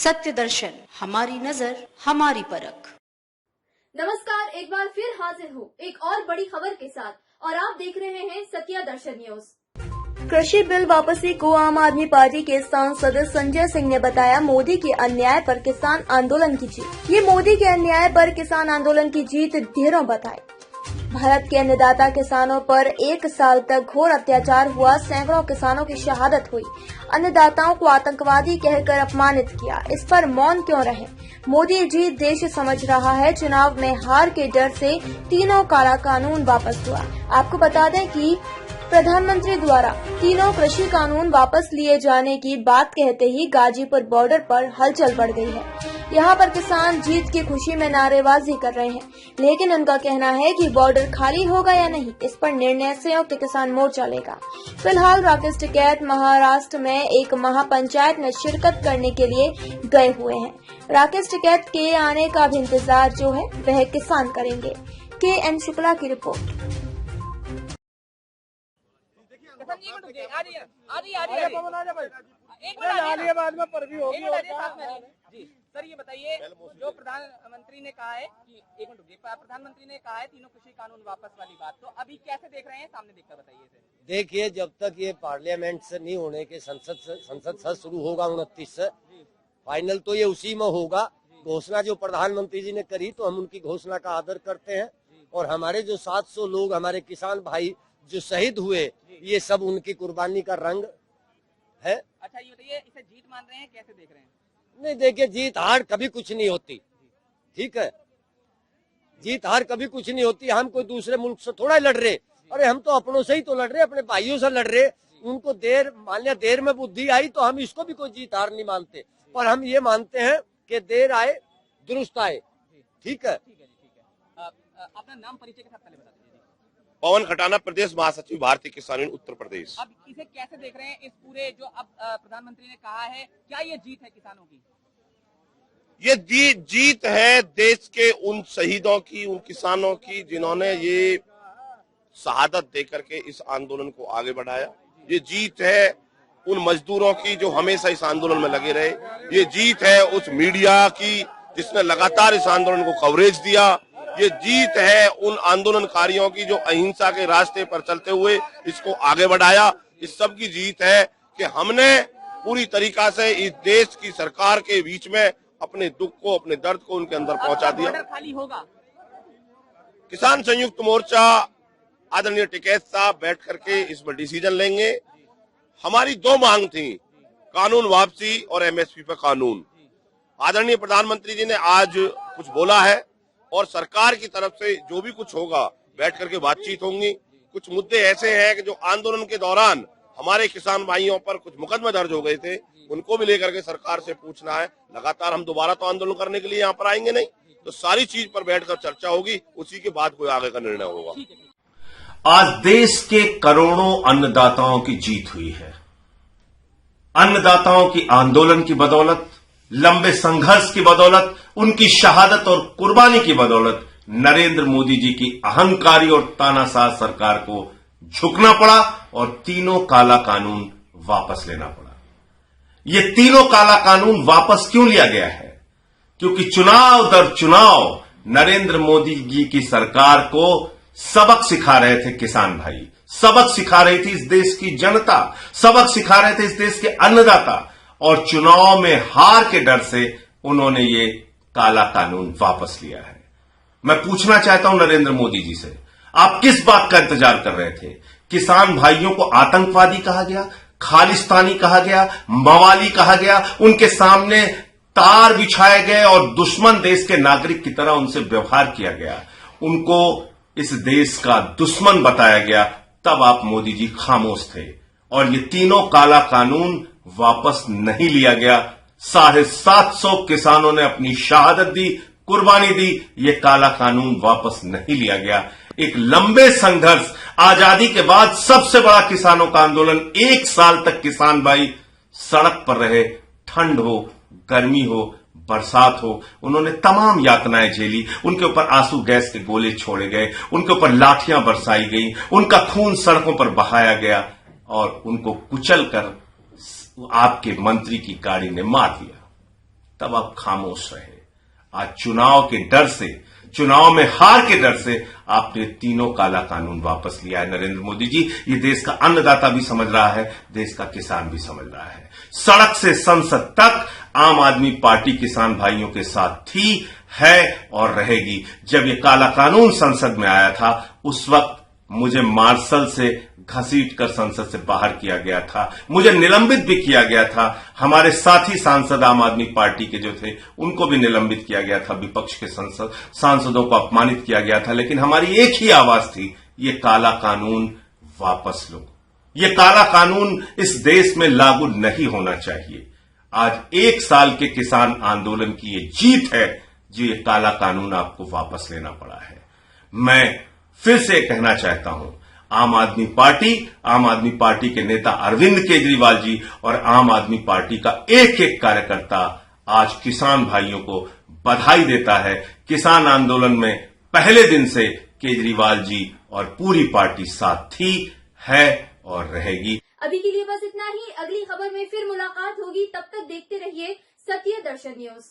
सत्य दर्शन, हमारी नजर, हमारी परख। नमस्कार, एक बार फिर हाजिर हूँ एक और बड़ी खबर के साथ और आप देख रहे हैं सत्य दर्शन न्यूज। कृषि बिल वापसी को आम आदमी पार्टी के सांसद संजय सिंह ने बताया मोदी के अन्याय पर किसान आंदोलन की जीत। ये मोदी के अन्याय पर किसान आंदोलन की जीत ढेरों बताई। भारत के अन्नदाता किसानों पर 1 साल तक घोर अत्याचार हुआ, सैकड़ों किसानों की शहादत हुई, अन्नदाताओं को आतंकवादी कहकर अपमानित किया। इस पर मौन क्यों रहे? मोदी जी देश समझ रहा है। चुनाव में हार के डर से तीनों काला कानून वापस हुआ। आपको बता दें कि प्रधानमंत्री द्वारा तीनों कृषि कानून वापस लिए जाने की बात कहते ही गाजीपुर बॉर्डर पर हलचल बढ़ गई है। यहाँ पर किसान जीत की खुशी में नारेबाजी कर रहे हैं, लेकिन उनका कहना है कि बॉर्डर खाली होगा या नहीं, इस पर निर्णय संयुक्त किसान मोर्चा लेगा। फिलहाल राकेश टिकैत महाराष्ट्र में एक महापंचायत में शिरकत करने के लिए गए हुए हैं। राकेश टिकैत के आने का भी इंतजार जो है वह किसान करेंगे। KN शुक्ला की रिपोर्ट। सर ये बताइए, जो प्रधानमंत्री ने कहा है कि प्रधानमंत्री ने कहा है तीनों कृषि कानून वापस वाली बात, तो अभी कैसे देख रहे हैं? सामने देखकर बताइए सर। देखिए, जब तक ये पार्लियामेंट से नहीं होने के संसद से शुरू होगा 29 से, फाइनल तो ये उसी में होगा। घोषणा जो प्रधानमंत्री जी ने करी तो हम उनकी घोषणा का आदर करते हैं, और हमारे जो 700 लोग हमारे किसान भाई जो शहीद हुए, ये सब उनकी कुर्बानी का रंग है। अच्छा ये बताइए, इसे जीत मान रहे हैं, कैसे देख रहे हैं? नहीं, देखिए, जीत हार कभी कुछ नहीं होती, ठीक है? जीत हार कभी कुछ नहीं होती। हम कोई दूसरे मुल्क से थोड़ा लड़ रहे, अरे हम तो अपनों से ही तो लड़ रहे, अपने भाइयों से लड़ रहे। उनको मान लिया देर में बुद्धि आई, तो हम इसको भी कोई जीत हार नहीं मानते, पर हम ये मानते हैं कि देर आए दुरुस्त आए। ठीक है। अपना नाम परिचय के साथ पहले बता दीजिए। पवन खटाना, प्रदेश महासचिव भारतीय किसान यूनियन उत्तर प्रदेश। अब इसे कैसे देख रहे हैं, इस पूरे जो अब प्रधानमंत्री ने कहा है, क्या ये जीत है किसानों की? ये जीत है देश के उन शहीदों की, उन किसानों की जिन्होंने ये शहादत देकर के इस आंदोलन को आगे बढ़ाया। ये जीत है उन मजदूरों की जो हमेशा इस आंदोलन में लगे रहे। ये जीत है उस मीडिया की जिसने लगातार इस आंदोलन को कवरेज दिया। ये जीत है उन आंदोलनकारियों की जो अहिंसा के रास्ते पर चलते हुए इसको आगे बढ़ाया। इस सब की जीत है कि हमने पूरी तरीका से इस देश की सरकार के बीच में अपने दुख को, अपने दर्द को उनके अंदर पहुंचा दिया। खाली होगा। किसान संयुक्त मोर्चा आदरणीय टिकैत साहब बैठ करके इस पर डिसीजन लेंगे। हमारी 2 मांग थी, कानून वापसी और MSP पर कानून। आदरणीय प्रधानमंत्री जी ने आज कुछ बोला है, और सरकार की तरफ से जो भी कुछ होगा बैठ करके बातचीत होंगी। कुछ मुद्दे ऐसे हैं कि जो आंदोलन के दौरान हमारे किसान भाइयों पर कुछ मुकदमे दर्ज हो गए थे, उनको भी लेकर के सरकार से पूछना है। लगातार हम दोबारा तो आंदोलन करने के लिए यहाँ पर आएंगे नहीं, तो सारी चीज पर बैठकर चर्चा होगी, उसी के बाद कोई आगे का निर्णय होगा। आज देश के करोड़ों अन्नदाताओं की जीत हुई है। अन्नदाताओं की आंदोलन की बदौलत, लंबे संघर्ष की बदौलत, उनकी शहादत और कुर्बानी की बदौलत नरेंद्र मोदी जी की अहंकारी और तानाशाह सरकार को झुकना पड़ा और तीनों काला कानून वापस लेना पड़ा। ये तीनों काला कानून वापस क्यों लिया गया है? क्योंकि चुनाव दर चुनाव नरेंद्र मोदी जी की सरकार को सबक सिखा रहे थे किसान भाई, सबक सिखा रही थी इस देश की जनता, सबक सिखा रहे थे इस देश के अन्नदाता, और चुनाव में हार के डर से उन्होंने ये काला कानून वापस लिया है। मैं पूछना चाहता हूं नरेंद्र मोदी जी से, आप किस बात का इंतजार कर रहे थे? किसान भाइयों को आतंकवादी कहा गया, खालिस्तानी कहा गया, मवाली कहा गया, उनके सामने तार बिछाए गए और दुश्मन देश के नागरिक की तरह उनसे व्यवहार किया गया, उनको इस देश का दुश्मन बताया गया। तब आप मोदी जी खामोश थे, और ये तीनों काला कानून वापस नहीं लिया गया। 750 किसानों ने अपनी शहादत दी, कुर्बानी दी, ये काला कानून वापस नहीं लिया गया। एक लंबे संघर्ष, आजादी के बाद सबसे बड़ा किसानों का आंदोलन, 1 साल तक किसान भाई सड़क पर रहे, ठंड हो, गर्मी हो, बरसात हो, उन्होंने तमाम यातनाएं झेली। उनके ऊपर आंसू गैस के गोले छोड़े गए, उनके ऊपर लाठियां बरसाई गई, उनका खून सड़कों पर बहाया गया, और उनको कुचल कर आपके मंत्री की गाड़ी ने मार दिया। तब आप खामोश रहे। आज चुनाव के डर से, चुनाव में हार के डर से आपने तीनों काला कानून वापस लिया है। नरेंद्र मोदी जी, ये देश का अन्नदाता भी समझ रहा है, देश का किसान भी समझ रहा है। सड़क से संसद तक आम आदमी पार्टी किसान भाइयों के साथ थी, है और रहेगी। जब ये काला कानून संसद में आया था, उस वक्त मुझे मार्शल से घसीट कर संसद से बाहर किया गया था, मुझे निलंबित भी किया गया था। हमारे साथी सांसद आम आदमी पार्टी के जो थे, उनको भी निलंबित किया गया था, विपक्ष के सांसदों को अपमानित किया गया था। लेकिन हमारी एक ही आवाज थी, ये काला कानून वापस लो। ये काला कानून इस देश में लागू नहीं होना चाहिए। आज 1 साल के किसान आंदोलन की ये जीत है, जो ये काला कानून आपको वापस लेना पड़ा है। मैं फिर से कहना चाहता हूं, आम आदमी पार्टी के नेता अरविंद केजरीवाल जी और आम आदमी पार्टी का एक एक कार्यकर्ता आज किसान भाइयों को बधाई देता है। किसान आंदोलन में पहले दिन से केजरीवाल जी और पूरी पार्टी साथ थी, है और रहेगी। अभी के लिए बस इतना ही। अगली खबर में फिर मुलाकात होगी, तब तक देखते रहिए सत्य दर्शन न्यूज।